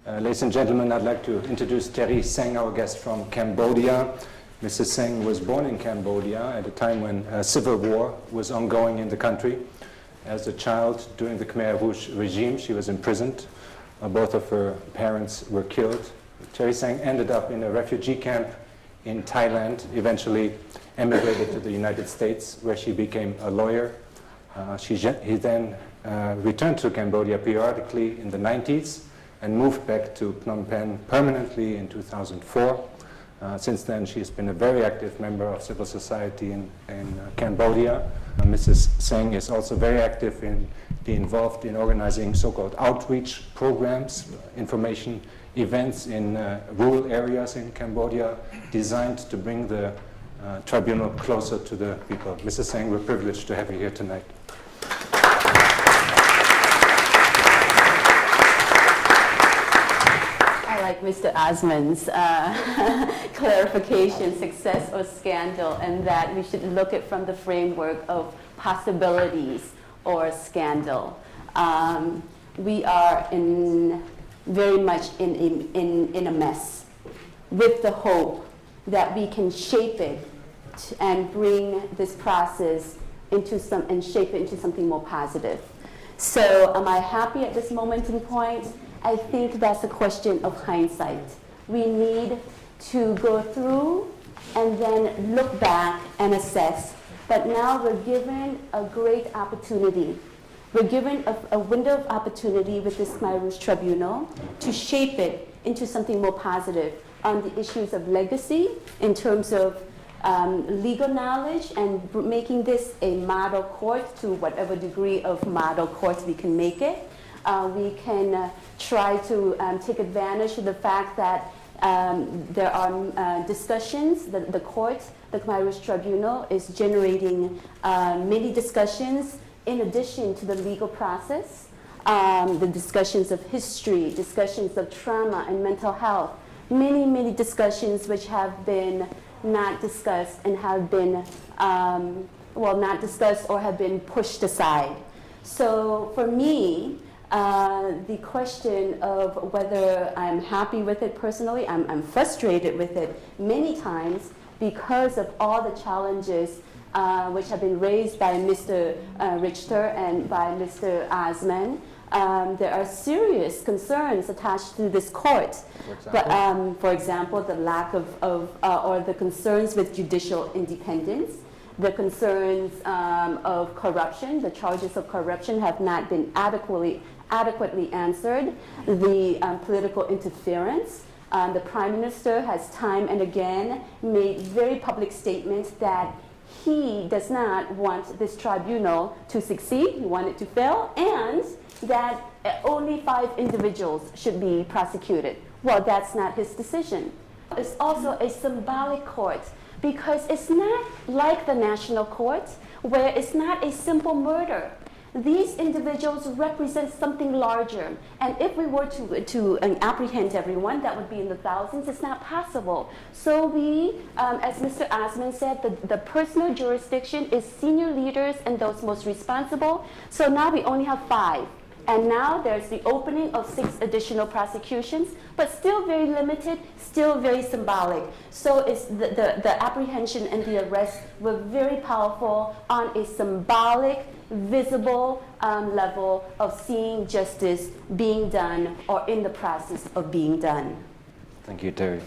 Ladies and gentlemen, I'd like to introduce Theary Seng, our guest from Cambodia. Mrs. Seng was born in Cambodia at a time when a civil war was ongoing in the country. As a child, during the Khmer Rouge regime, she was imprisoned. Both of her parents were killed. Theary Seng ended up in a refugee camp in Thailand, eventually emigrated to the United States, where she became a lawyer. He then returned to Cambodia periodically in the 90s and moved back to Phnom Penh permanently in 2004. Since then, she's been a very active member of civil society in Cambodia. Mrs. Seng is also very active in being involved in organizing so-called outreach programs, information events in rural areas in Cambodia, designed to bring the tribunal closer to the people. Mrs. Seng, we're privileged to have you here tonight. Like Mr. Osman's clarification, success or scandal, and that we should look at from the framework of possibilities or scandal. We are very much in a mess, with the hope that we can shape it and bring this process and shape it into something more positive. So am I happy at this moment in point? I think that's a question of hindsight. We need to go through and then look back and assess. But now we're given a great opportunity. We're given a window of opportunity with this Khmer Rouge Tribunal to shape it into something more positive on the issues of legacy in terms of legal knowledge and making this a model court to whatever degree of model court we can make it. We can try to take advantage of the fact that there are discussions. The court, the Khmer Rouge Tribunal, is generating many discussions in addition to the legal process. The discussions of history, discussions of trauma and mental health, many discussions which have been not discussed and have been, not discussed or have been pushed aside. So for me, the question of whether I'm happy with it personally, I'm frustrated with it many times because of all the challenges which have been raised by Mr. Richter and by Mr. Osman. There are serious concerns attached to this court. For example, the lack of or the concerns with judicial independence, the concerns of corruption. The charges of corruption have not been adequately answered. The political interference. The Prime Minister has time and again made very public statements that he does not want this tribunal to succeed, he wants it to fail, and that only 5 individuals should be prosecuted. Well, that's not his decision. It's also a symbolic court because it's not like the national court where it's not a simple murder. These individuals represent something larger. And if we were to apprehend everyone, that would be in the thousands. It's not possible. So we, as Mr. Osman said, the personal jurisdiction is senior leaders and those most responsible. So now we only have 5. And now there's the opening of 6 additional prosecutions, but still very limited, still very symbolic. So it's the apprehension and the arrest were very powerful on a symbolic, visible level of seeing justice being done or in the process of being done. Thank you, Theary.